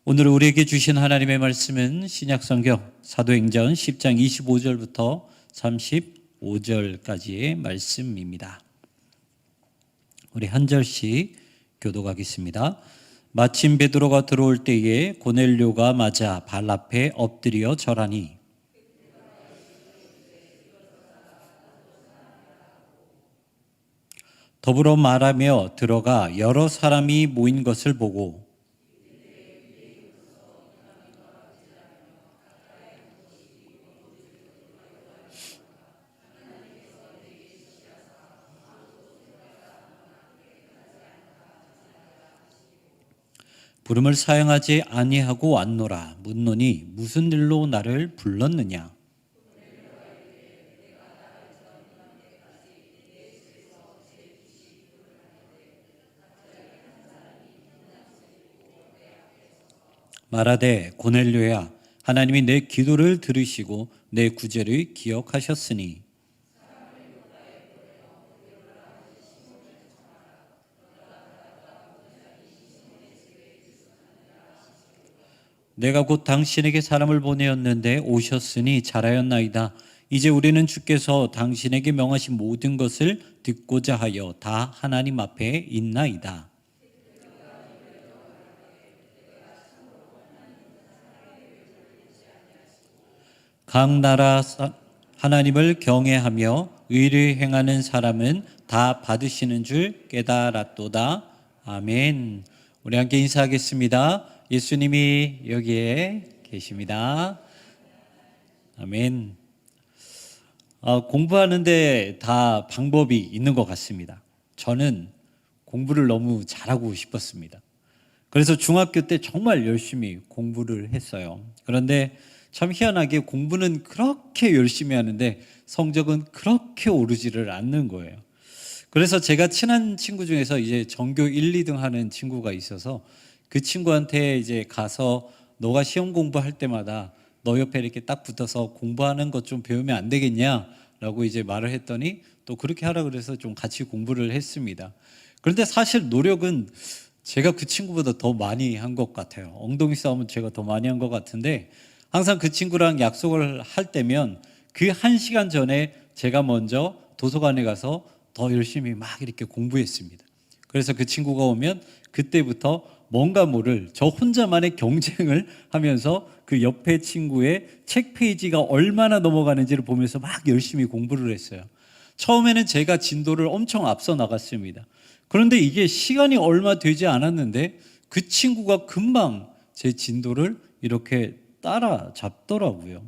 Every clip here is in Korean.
오늘 우리에게 주신 하나님의 말씀은 신약성경 사도행전 10장 25절부터 35절까지의 말씀입니다. 우리 한 절씩 교독하겠습니다. 마침 베드로가 들어올 때에 고넬료가 맞아 발 앞에 엎드려 절하니 더불어 말하며 들어가 여러 사람이 모인 것을 보고 부름을 사양하지 아니하고 왔노라. 묻노니 무슨 일로 나를 불렀느냐? 말하되 고넬료야, 하나님이 내 기도를 들으시고 내 구제를 기억하셨으니 내가 곧 당신에게 사람을 보내었는데 오셨으니 잘하였나이다. 이제 우리는 주께서 당신에게 명하신 모든 것을 듣고자 하여 다 하나님 앞에 있나이다. 각 나라 하나님을 경외하며 의를 행하는 사람은 다 받으시는 줄 깨달았도다. 아멘. 우리 함께 인사하겠습니다. 예수님이 여기에 계십니다. 아멘. 공부하는데 다 방법이 있는 것 같습니다. 저는 공부를 너무 잘하고 싶었습니다. 그래서 중학교 때 정말 열심히 공부를 했어요. 그런데 참 희한하게 공부는 그렇게 열심히 하는데 성적은 그렇게 오르지를 않는 거예요. 그래서 제가 친한 친구 중에서 이제 전교 1, 2등 하는 친구가 있어서 그 친구한테 이제 가서 너가 시험 공부할 때마다 너 옆에 이렇게 딱 붙어서 공부하는 것 좀 배우면 안 되겠냐라고 이제 말을 했더니 또 그렇게 하라 그래서 좀 같이 공부를 했습니다. 그런데 사실 노력은 제가 그 친구보다 더 많이 한 것 같아요. 엉덩이 싸움은 제가 더 많이 한 것 같은데 항상 그 친구랑 약속을 할 때면 그 1시간 전에 제가 먼저 도서관에 가서 더 열심히 막 이렇게 공부했습니다. 그래서 그 친구가 오면 그때부터 뭔가 모를 저 혼자만의 경쟁을 하면서 그 옆에 친구의 책 페이지가 얼마나 넘어가는지를 보면서 막 열심히 공부를 했어요. 처음에는 제가 진도를 엄청 앞서 나갔습니다. 그런데 이게 시간이 얼마 되지 않았는데 그 친구가 금방 제 진도를 이렇게 따라잡더라고요.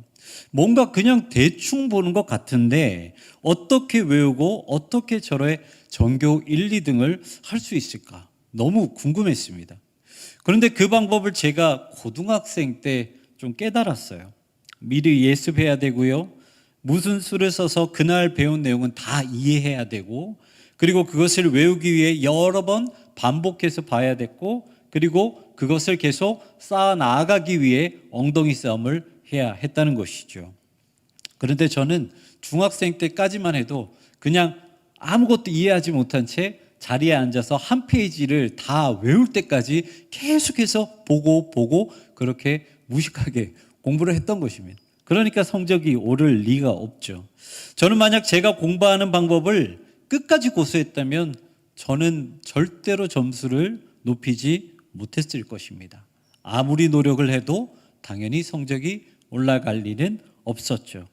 뭔가 그냥 대충 보는 것 같은데 어떻게 외우고 어떻게 저의 전교 1, 2등을 할 수 있을까? 너무 궁금했습니다. 그런데 그 방법을 제가 고등학생 때 좀 깨달았어요. 미리 예습해야 되고요. 무슨 수를 써서 그날 배운 내용은 다 이해해야 되고, 그리고 그것을 외우기 위해 여러 번 반복해서 봐야 됐고, 그리고 그것을 계속 쌓아 나아가기 위해 엉덩이 싸움을 해야 했다는 것이죠. 그런데 저는 중학생 때까지만 해도 그냥 아무것도 이해하지 못한 채 자리에 앉아서 한 페이지를 다 외울 때까지 계속해서 보고 그렇게 무식하게 공부를 했던 것입니다. 그러니까 성적이 오를 리가 없죠. 저는 만약 제가 공부하는 방법을 끝까지 고수했다면 저는 절대로 점수를 높이지 못했을 것입니다. 아무리 노력을 해도 당연히 성적이 올라갈 리는 없었죠.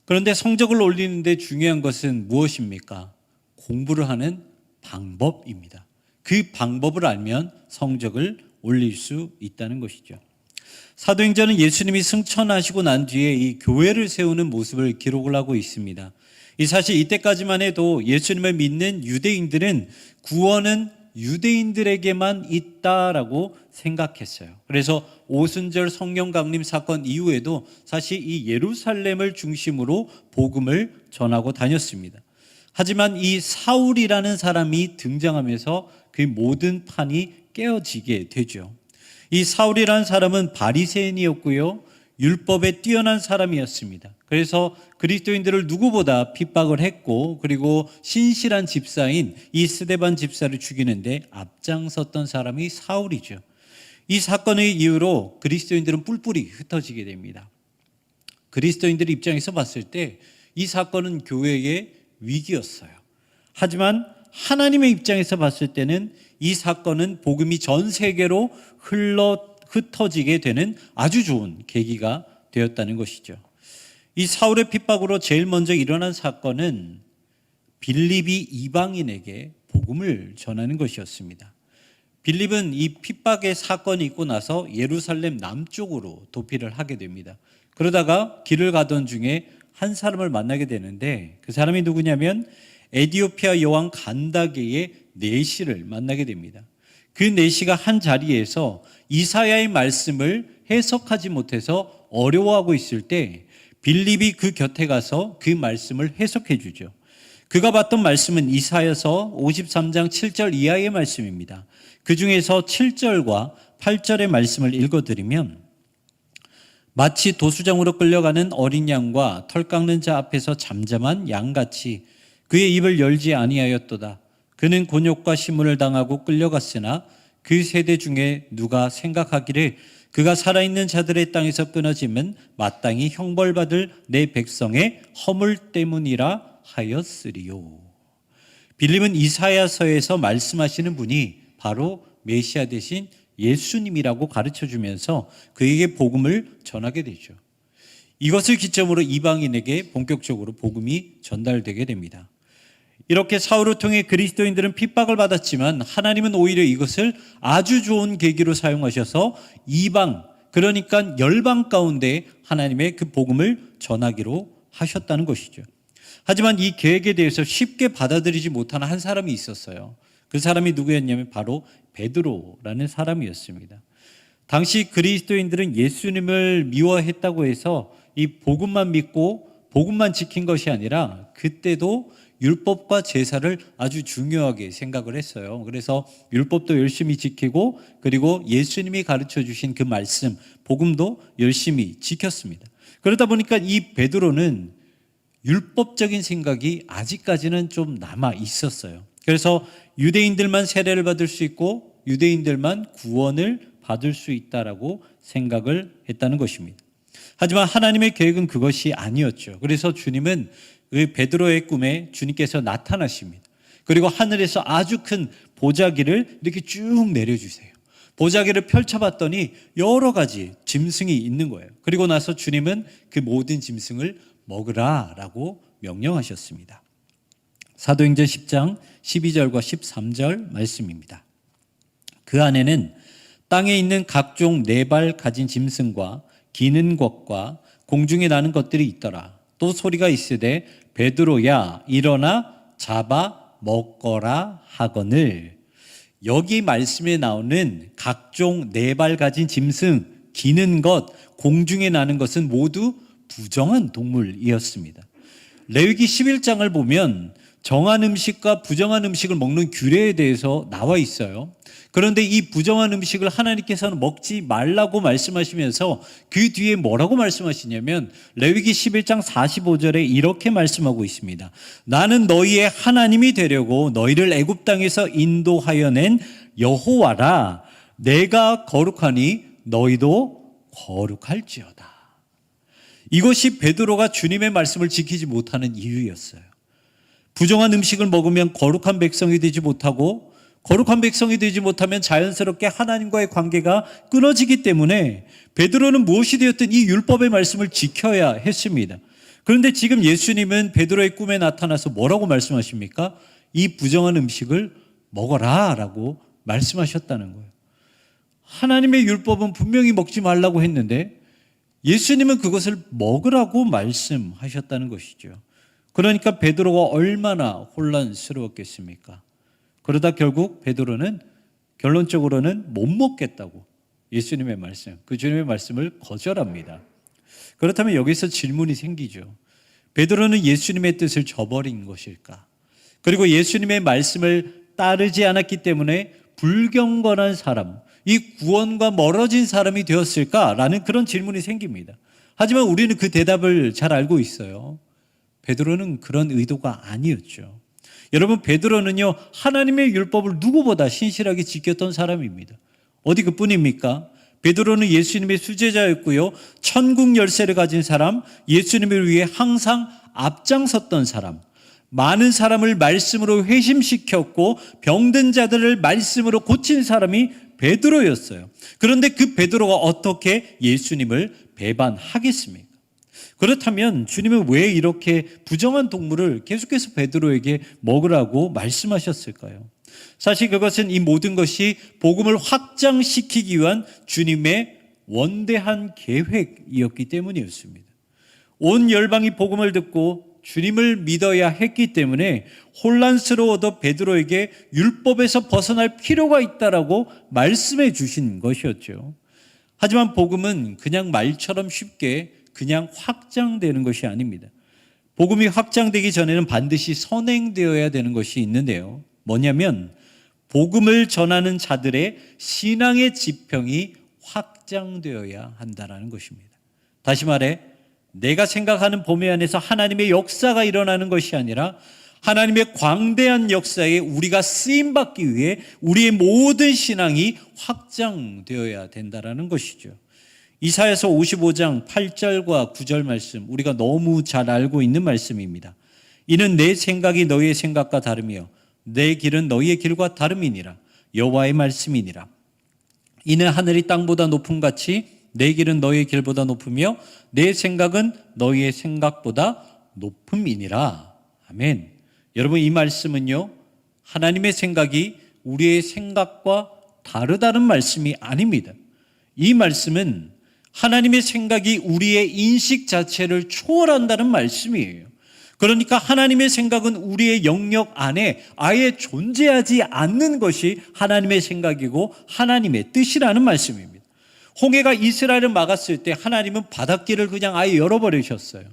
그런데 성적을 올리는데 중요한 것은 무엇입니까? 공부를 하는 방법입니다. 그 방법을 알면 성적을 올릴 수 있다는 것이죠. 사도행전은 예수님이 승천하시고 난 뒤에 이 교회를 세우는 모습을 기록을 하고 있습니다. 사실 이때까지만 해도 예수님을 믿는 유대인들은 구원은 유대인들에게만 있다라고 생각했어요. 그래서 오순절 성령 강림 사건 이후에도 사실 이 예루살렘을 중심으로 복음을 전하고 다녔습니다. 하지만 이 사울이라는 사람이 등장하면서 그 모든 판이 깨어지게 되죠. 이 사울이라는 사람은 바리새인이었고요, 율법에 뛰어난 사람이었습니다. 그래서 그리스도인들을 누구보다 핍박을 했고, 그리고 신실한 집사인 이 스데반 집사를 죽이는데 앞장섰던 사람이 사울이죠. 이 사건의 이후로 그리스도인들은 뿔뿔이 흩어지게 됩니다. 그리스도인들 입장에서 봤을 때 이 사건은 교회의 위기였어요. 하지만 하나님의 입장에서 봤을 때는 이 사건은 복음이 전 세계로 흩어지게 되는 아주 좋은 계기가 되었다는 것이죠. 이 사울의 핍박으로 제일 먼저 일어난 사건은 빌립이 이방인에게 복음을 전하는 것이었습니다. 빌립은 이 핍박의 사건이 있고 나서 예루살렘 남쪽으로 도피를 하게 됩니다. 그러다가 길을 가던 중에 한 사람을 만나게 되는데 그 사람이 누구냐면 에디오피아 여왕 간다게의 내시를 만나게 됩니다. 그 내시가 한 자리에서 이사야의 말씀을 해석하지 못해서 어려워하고 있을 때 빌립이 그 곁에 가서 그 말씀을 해석해 주죠. 그가 봤던 말씀은 이사야서 53장 7절 이하의 말씀입니다. 그 중에서 7절과 8절의 말씀을 읽어드리면 마치 도수장으로 끌려가는 어린 양과 털 깎는 자 앞에서 잠잠한 양같이 그의 입을 열지 아니하였도다. 그는 곤욕과 시문을 당하고 끌려갔으나 그 세대 중에 누가 생각하기를 그가 살아있는 자들의 땅에서 끊어짐은 마땅히 형벌받을 내 백성의 허물 때문이라 하였으리요. 빌립은 이사야서에서 말씀하시는 분이 바로 메시아 대신 예수님이라고 가르쳐주면서 그에게 복음을 전하게 되죠. 이것을 기점으로 이방인에게 본격적으로 복음이 전달되게 됩니다. 이렇게 사울을 통해 그리스도인들은 핍박을 받았지만 하나님은 오히려 이것을 아주 좋은 계기로 사용하셔서 이방, 그러니까 열방 가운데 하나님의 그 복음을 전하기로 하셨다는 것이죠. 하지만 이 계획에 대해서 쉽게 받아들이지 못하는 한 사람이 있었어요. 그 사람이 누구였냐면 바로 베드로라는 사람이었습니다. 당시 그리스도인들은 예수님을 미워했다고 해서 이 복음만 믿고 복음만 지킨 것이 아니라 그때도 율법과 제사를 아주 중요하게 생각을 했어요. 그래서 율법도 열심히 지키고 그리고 예수님이 가르쳐 주신 그 말씀, 복음도 열심히 지켰습니다. 그러다 보니까 이 베드로는 율법적인 생각이 아직까지는 좀 남아 있었어요. 그래서 유대인들만 세례를 받을 수 있고 유대인들만 구원을 받을 수 있다라고 생각을 했다는 것입니다. 하지만 하나님의 계획은 그것이 아니었죠. 그래서 주님은 그 베드로의 꿈에 주님께서 나타나십니다. 그리고 하늘에서 아주 큰 보자기를 이렇게 쭉 내려주세요. 보자기를 펼쳐봤더니 여러 가지 짐승이 있는 거예요. 그리고 나서 주님은 그 모든 짐승을 먹으라라고 명령하셨습니다. 사도행전 10장 12절과 13절 말씀입니다. 그 안에는 땅에 있는 각종 네 발 가진 짐승과 기는 것과 공중에 나는 것들이 있더라. 또 소리가 있으되 베드로야 일어나 잡아 먹거라 하거늘. 여기 말씀에 나오는 각종 네 발 가진 짐승, 기는 것, 공중에 나는 것은 모두 부정한 동물이었습니다. 레위기 11장을 보면 정한 음식과 부정한 음식을 먹는 규례에 대해서 나와 있어요. 그런데 이 부정한 음식을 하나님께서는 먹지 말라고 말씀하시면서 그 뒤에 뭐라고 말씀하시냐면 레위기 11장 45절에 이렇게 말씀하고 있습니다. 나는 너희의 하나님이 되려고 너희를 애굽 땅에서 인도하여 낸 여호와라. 내가 거룩하니 너희도 거룩할지어다. 이것이 베드로가 주님의 말씀을 지키지 못하는 이유였어요. 부정한 음식을 먹으면 거룩한 백성이 되지 못하고 거룩한 백성이 되지 못하면 자연스럽게 하나님과의 관계가 끊어지기 때문에 베드로는 무엇이 되었든 이 율법의 말씀을 지켜야 했습니다. 그런데 지금 예수님은 베드로의 꿈에 나타나서 뭐라고 말씀하십니까? 이 부정한 음식을 먹어라 라고 말씀하셨다는 거예요. 하나님의 율법은 분명히 먹지 말라고 했는데 예수님은 그것을 먹으라고 말씀하셨다는 것이죠. 그러니까 베드로가 얼마나 혼란스러웠겠습니까? 그러다 결국 베드로는 결론적으로는 못 먹겠다고 예수님의 말씀, 그 주님의 말씀을 거절합니다. 그렇다면 여기서 질문이 생기죠. 베드로는 예수님의 뜻을 저버린 것일까? 그리고 예수님의 말씀을 따르지 않았기 때문에 불경건한 사람, 이 구원과 멀어진 사람이 되었을까라는 그런 질문이 생깁니다. 하지만 우리는 그 대답을 잘 알고 있어요. 베드로는 그런 의도가 아니었죠. 여러분, 베드로는요 하나님의 율법을 누구보다 신실하게 지켰던 사람입니다. 어디 그뿐입니까? 베드로는 예수님의 수제자였고요. 천국 열쇠를 가진 사람, 예수님을 위해 항상 앞장섰던 사람, 많은 사람을 말씀으로 회심시켰고 병든 자들을 말씀으로 고친 사람이 베드로였어요. 그런데 그 베드로가 어떻게 예수님을 배반하겠습니까? 그렇다면 주님은 왜 이렇게 부정한 동물을 계속해서 베드로에게 먹으라고 말씀하셨을까요? 사실 그것은 이 모든 것이 복음을 확장시키기 위한 주님의 원대한 계획이었기 때문이었습니다. 온 열방이 복음을 듣고 주님을 믿어야 했기 때문에 혼란스러워도 베드로에게 율법에서 벗어날 필요가 있다라고 말씀해 주신 것이었죠. 하지만 복음은 그냥 말처럼 쉽게 그냥 확장되는 것이 아닙니다. 복음이 확장되기 전에는 반드시 선행되어야 되는 것이 있는데요. 뭐냐면 복음을 전하는 자들의 신앙의 지평이 확장되어야 한다는 것입니다. 다시 말해 내가 생각하는 범위 안에서 하나님의 역사가 일어나는 것이 아니라 하나님의 광대한 역사에 우리가 쓰임받기 위해 우리의 모든 신앙이 확장되어야 된다는 것이죠. 이사야서 55장 8절과 9절 말씀, 우리가 너무 잘 알고 있는 말씀입니다. 이는 내 생각이 너희의 생각과 다르며 내 길은 너희의 길과 다름이니라. 여호와의 말씀이니라. 이는 하늘이 땅보다 높음 같이 내 길은 너희의 길보다 높으며 내 생각은 너희의 생각보다 높음이니라. 아멘. 여러분, 이 말씀은요, 하나님의 생각이 우리의 생각과 다르다는 말씀이 아닙니다. 이 말씀은 하나님의 생각이 우리의 인식 자체를 초월한다는 말씀이에요. 그러니까 하나님의 생각은 우리의 영역 안에 아예 존재하지 않는 것이 하나님의 생각이고 하나님의 뜻이라는 말씀입니다. 홍해가 이스라엘을 막았을 때 하나님은 바닷길을 그냥 아예 열어버리셨어요.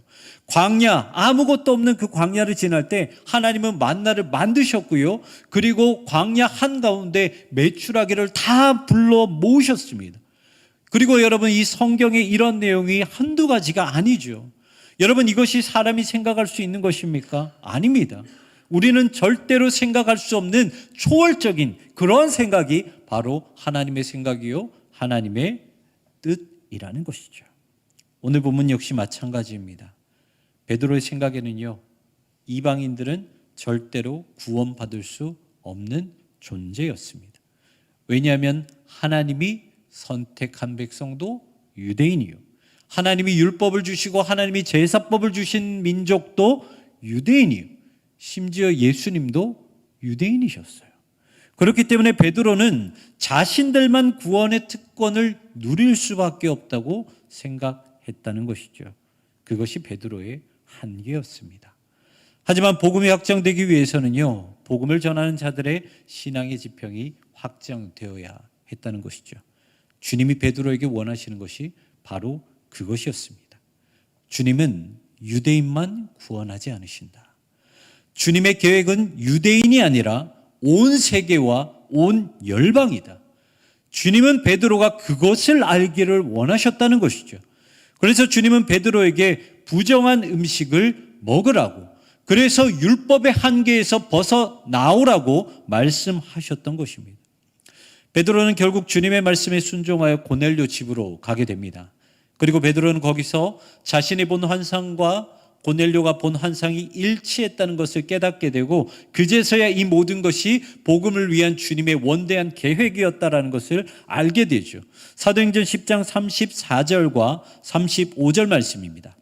광야, 아무것도 없는 그 광야를 지날 때 하나님은 만나를 만드셨고요. 그리고 광야 한가운데 메추라기를 다 불러 모으셨습니다. 그리고 여러분, 이 성경에 이런 내용이 한두 가지가 아니죠. 여러분, 이것이 사람이 생각할 수 있는 것입니까? 아닙니다. 우리는 절대로 생각할 수 없는 초월적인 그런 생각이 바로 하나님의 생각이요, 하나님의 뜻이라는 것이죠. 오늘 본문 역시 마찬가지입니다. 베드로의 생각에는요, 이방인들은 절대로 구원받을 수 없는 존재였습니다. 왜냐하면 하나님이 선택한 백성도 유대인이요, 하나님이 율법을 주시고 하나님이 제사법을 주신 민족도 유대인이요, 심지어 예수님도 유대인이셨어요. 그렇기 때문에 베드로는 자신들만 구원의 특권을 누릴 수밖에 없다고 생각했다는 것이죠. 그것이 베드로의 한계였습니다. 하지만 복음이 확장되기 위해서는요, 복음을 전하는 자들의 신앙의 지평이 확장되어야 했다는 것이죠. 주님이 베드로에게 원하시는 것이 바로 그것이었습니다. 주님은 유대인만 구원하지 않으신다. 주님의 계획은 유대인이 아니라 온 세계와 온 열방이다. 주님은 베드로가 그것을 알기를 원하셨다는 것이죠. 그래서 주님은 베드로에게 부정한 음식을 먹으라고, 그래서 율법의 한계에서 벗어나오라고 말씀하셨던 것입니다. 베드로는 결국 주님의 말씀에 순종하여 고넬료 집으로 가게 됩니다. 그리고 베드로는 거기서 자신이 본 환상과 고넬료가 본 환상이 일치했다는 것을 깨닫게 되고, 그제서야 이 모든 것이 복음을 위한 주님의 원대한 계획이었다는 것을 알게 되죠. 사도행전 10장 34절과 35절 말씀입니다.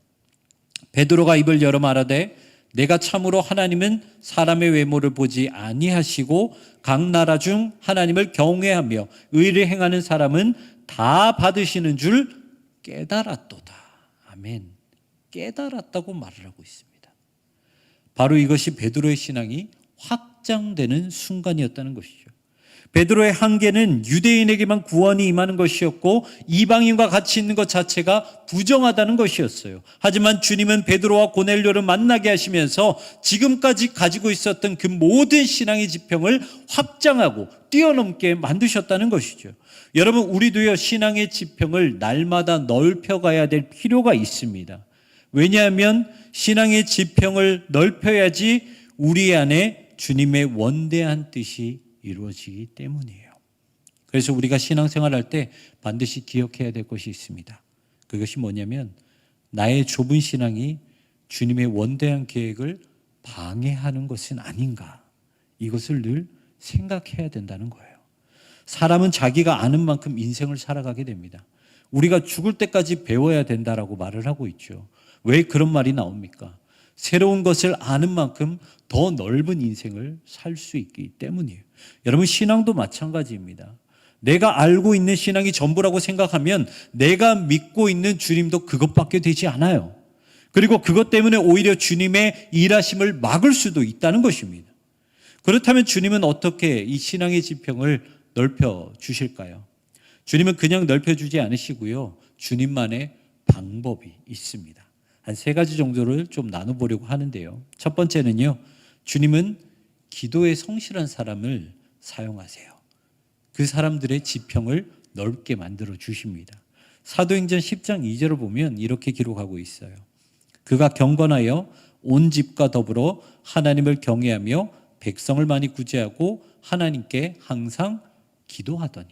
베드로가 입을 열어 말하되 내가 참으로 하나님은 사람의 외모를 보지 아니하시고 각 나라 중 하나님을 경외하며 의를 행하는 사람은 다 받으시는 줄 깨달았도다. 아멘. 깨달았다고 말을 하고 있습니다. 바로 이것이 베드로의 신앙이 확장되는 순간이었다는 것이죠. 베드로의 한계는 유대인에게만 구원이 임하는 것이었고 이방인과 같이 있는 것 자체가 부정하다는 것이었어요. 하지만 주님은 베드로와 고넬료를 만나게 하시면서 지금까지 가지고 있었던 그 모든 신앙의 지평을 확장하고 뛰어넘게 만드셨다는 것이죠. 여러분, 우리도요, 신앙의 지평을 날마다 넓혀가야 될 필요가 있습니다. 왜냐하면 신앙의 지평을 넓혀야지 우리 안에 주님의 원대한 뜻이 이루어지기 때문이에요. 그래서 우리가 신앙생활할 때 반드시 기억해야 될 것이 있습니다. 그것이 뭐냐면 나의 좁은 신앙이 주님의 원대한 계획을 방해하는 것은 아닌가, 이것을 늘 생각해야 된다는 거예요. 사람은 자기가 아는 만큼 인생을 살아가게 됩니다. 우리가 죽을 때까지 배워야 된다라고 말을 하고 있죠. 왜 그런 말이 나옵니까? 새로운 것을 아는 만큼 더 넓은 인생을 살 수 있기 때문이에요. 여러분, 신앙도 마찬가지입니다. 내가 알고 있는 신앙이 전부라고 생각하면 내가 믿고 있는 주님도 그것밖에 되지 않아요. 그리고 그것 때문에 오히려 주님의 일하심을 막을 수도 있다는 것입니다. 그렇다면 주님은 어떻게 이 신앙의 지평을 넓혀 주실까요? 주님은 그냥 넓혀주지 않으시고요, 주님만의 방법이 있습니다. 한 3가지 정도를 좀 나눠보려고 하는데요. 첫 번째는요, 주님은 기도에 성실한 사람을 사용하세요. 그 사람들의 지평을 넓게 만들어 주십니다. 사도행전 10장 2절을 보면 이렇게 기록하고 있어요. 그가 경건하여 온 집과 더불어 하나님을 경외하며 백성을 많이 구제하고 하나님께 항상 기도하더니.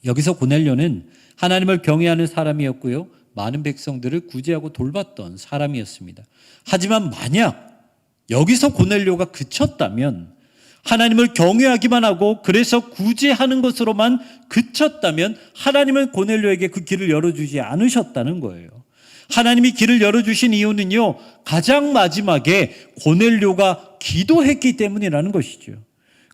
여기서 고넬료는 하나님을 경외하는 사람이었고요, 많은 백성들을 구제하고 돌봤던 사람이었습니다. 하지만 만약 여기서 고넬료가 그쳤다면, 하나님을 경외하기만 하고 그래서 구제하는 것으로만 그쳤다면, 하나님은 고넬료에게 그 길을 열어주지 않으셨다는 거예요. 하나님이 길을 열어주신 이유는요, 가장 마지막에 고넬료가 기도했기 때문이라는 것이죠.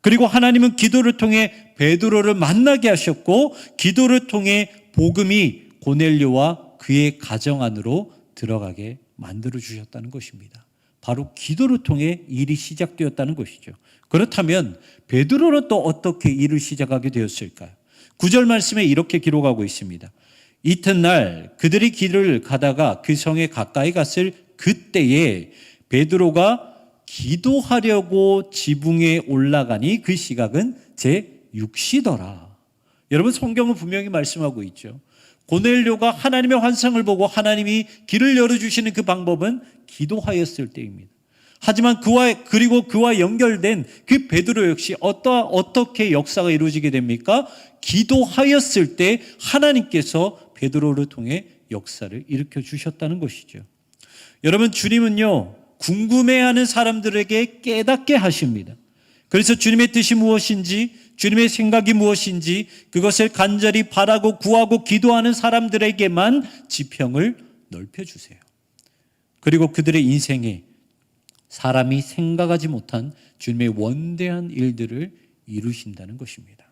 그리고 하나님은 기도를 통해 베드로를 만나게 하셨고, 기도를 통해 복음이 고넬료와 그의 가정 안으로 들어가게 만들어 주셨다는 것입니다. 바로 기도를 통해 일이 시작되었다는 것이죠. 그렇다면 베드로는 또 어떻게 일을 시작하게 되었을까요? 9절 말씀에 이렇게 기록하고 있습니다. 이튿날 그들이 길을 가다가 그 성에 가까이 갔을 그때에 베드로가 기도하려고 지붕에 올라가니 그 시각은 제6시더라. 여러분, 성경은 분명히 말씀하고 있죠. 고넬료가 하나님의 환상을 보고 하나님이 길을 열어주시는 그 방법은 기도하였을 때입니다. 하지만 그와 연결된 그 베드로 역시 어떻게 역사가 이루어지게 됩니까? 기도하였을 때 하나님께서 베드로를 통해 역사를 일으켜 주셨다는 것이죠. 여러분, 주님은요, 궁금해하는 사람들에게 깨닫게 하십니다. 그래서 주님의 뜻이 무엇인지, 주님의 생각이 무엇인지 그것을 간절히 바라고 구하고 기도하는 사람들에게만 지평을 넓혀주세요. 그리고 그들의 인생에 사람이 생각하지 못한 주님의 원대한 일들을 이루신다는 것입니다.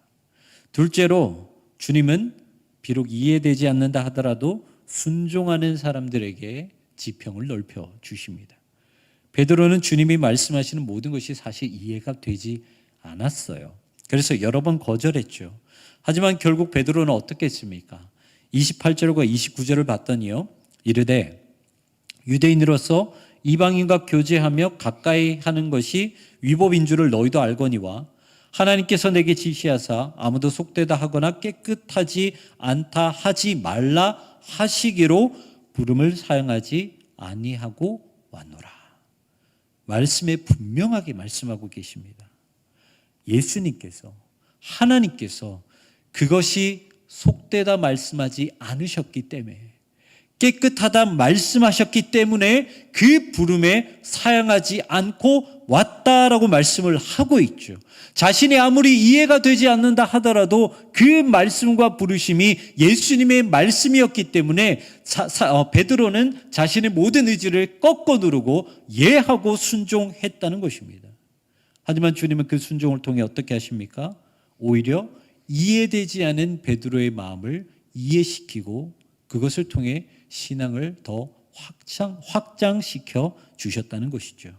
둘째로, 주님은 비록 이해되지 않는다 하더라도 순종하는 사람들에게 지평을 넓혀 주십니다. 베드로는 주님이 말씀하시는 모든 것이 사실 이해가 되지 않았어요. 그래서 여러 번 거절했죠. 하지만 결국 베드로는 어떻게 했습니까? 28절과 29절을 봤더니요, 이르되 유대인으로서 이방인과 교제하며 가까이 하는 것이 위법인 줄을 너희도 알거니와 하나님께서 내게 지시하사 아무도 속되다 하거나 깨끗하지 않다 하지 말라 하시기로 부름을 사용하지 아니하고 왔노라. 말씀에 분명하게 말씀하고 계십니다. 예수님께서, 하나님께서 그것이 속되다 말씀하지 않으셨기 때문에, 깨끗하다 말씀하셨기 때문에 그 부름에 사용하지 않고 왔다라고 말씀을 하고 있죠. 자신이 아무리 이해가 되지 않는다 하더라도 그 말씀과 부르심이 예수님의 말씀이었기 때문에 베드로는 자신의 모든 의지를 꺾어 누르고 예하고 순종했다는 것입니다. 하지만 주님은 그 순종을 통해 어떻게 하십니까? 오히려 이해되지 않은 베드로의 마음을 이해시키고 그것을 통해 신앙을 더 확장시켜 주셨다는 것이죠.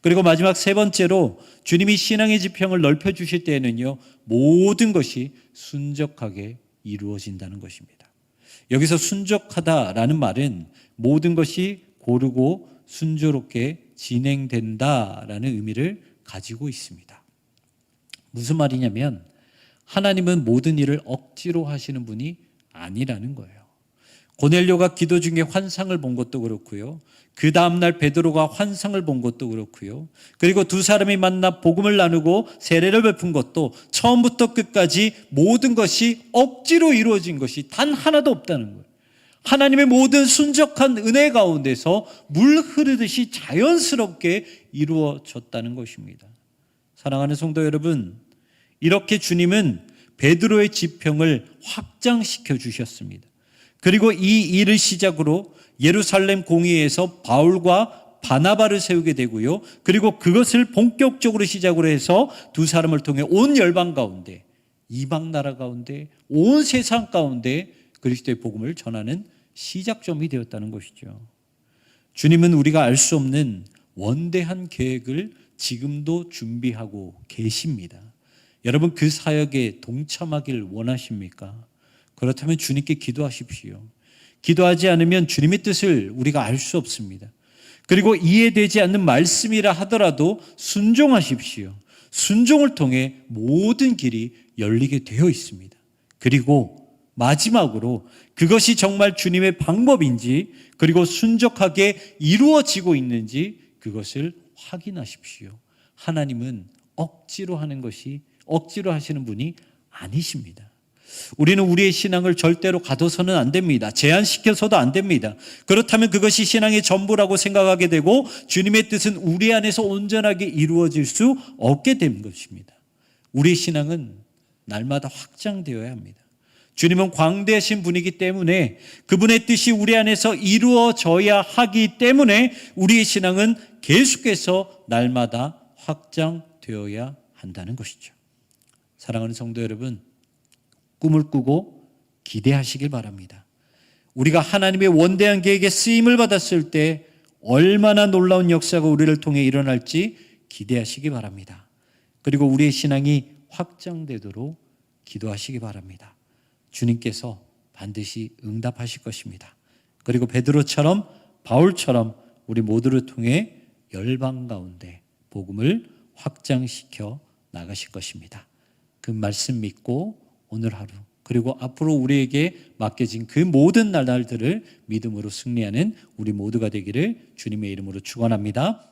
그리고 마지막 3번째로, 주님이 신앙의 지평을 넓혀 주실 때에는요, 모든 것이 순적하게 이루어진다는 것입니다. 여기서 순적하다라는 말은 모든 것이 고르고 순조롭게 진행된다라는 의미를 가지고 있습니다. 무슨 말이냐면, 하나님은 모든 일을 억지로 하시는 분이 아니라는 거예요. 고넬료가 기도 중에 환상을 본 것도 그렇고요. 그 다음날 베드로가 환상을 본 것도 그렇고요. 그리고 두 사람이 만나 복음을 나누고 세례를 베푼 것도 처음부터 끝까지 모든 것이 억지로 이루어진 것이 단 하나도 없다는 거예요. 하나님의 모든 순적한 은혜 가운데서 물 흐르듯이 자연스럽게 이루어졌다는 것입니다. 사랑하는 성도 여러분, 이렇게 주님은 베드로의 지평을 확장시켜 주셨습니다. 그리고 이 일을 시작으로 예루살렘 공의에서 바울과 바나바를 세우게 되고요. 그리고 그것을 본격적으로 시작으로 해서 두 사람을 통해 온 열방 가운데, 이방 나라 가운데, 온 세상 가운데 그리스도의 복음을 전하는 시작점이 되었다는 것이죠. 주님은 우리가 알 수 없는 원대한 계획을 지금도 준비하고 계십니다. 여러분, 그 사역에 동참하길 원하십니까? 그렇다면 주님께 기도하십시오. 기도하지 않으면 주님의 뜻을 우리가 알 수 없습니다. 그리고 이해되지 않는 말씀이라 하더라도 순종하십시오. 순종을 통해 모든 길이 열리게 되어 있습니다. 그리고 마지막으로 그것이 정말 주님의 방법인지, 그리고 순적하게 이루어지고 있는지 그것을 확인하십시오. 하나님은 억지로 하시는 분이 아니십니다. 우리는 우리의 신앙을 절대로 가둬서는 안 됩니다. 제한시켜서도 안 됩니다. 그렇다면 그것이 신앙의 전부라고 생각하게 되고 주님의 뜻은 우리 안에서 온전하게 이루어질 수 없게 된 것입니다. 우리의 신앙은 날마다 확장되어야 합니다. 주님은 광대하신 분이기 때문에 그분의 뜻이 우리 안에서 이루어져야 하기 때문에 우리의 신앙은 계속해서 날마다 확장되어야 한다는 것이죠. 사랑하는 성도 여러분, 꿈을 꾸고 기대하시길 바랍니다. 우리가 하나님의 원대한 계획에 쓰임을 받았을 때 얼마나 놀라운 역사가 우리를 통해 일어날지 기대하시기 바랍니다. 그리고 우리의 신앙이 확장되도록 기도하시기 바랍니다. 주님께서 반드시 응답하실 것입니다. 그리고 베드로처럼 바울처럼 우리 모두를 통해 열방 가운데 복음을 확장시켜 나가실 것입니다. 그 말씀 믿고 오늘 하루, 그리고 앞으로 우리에게 맡겨진 그 모든 날들을 믿음으로 승리하는 우리 모두가 되기를 주님의 이름으로 축원합니다.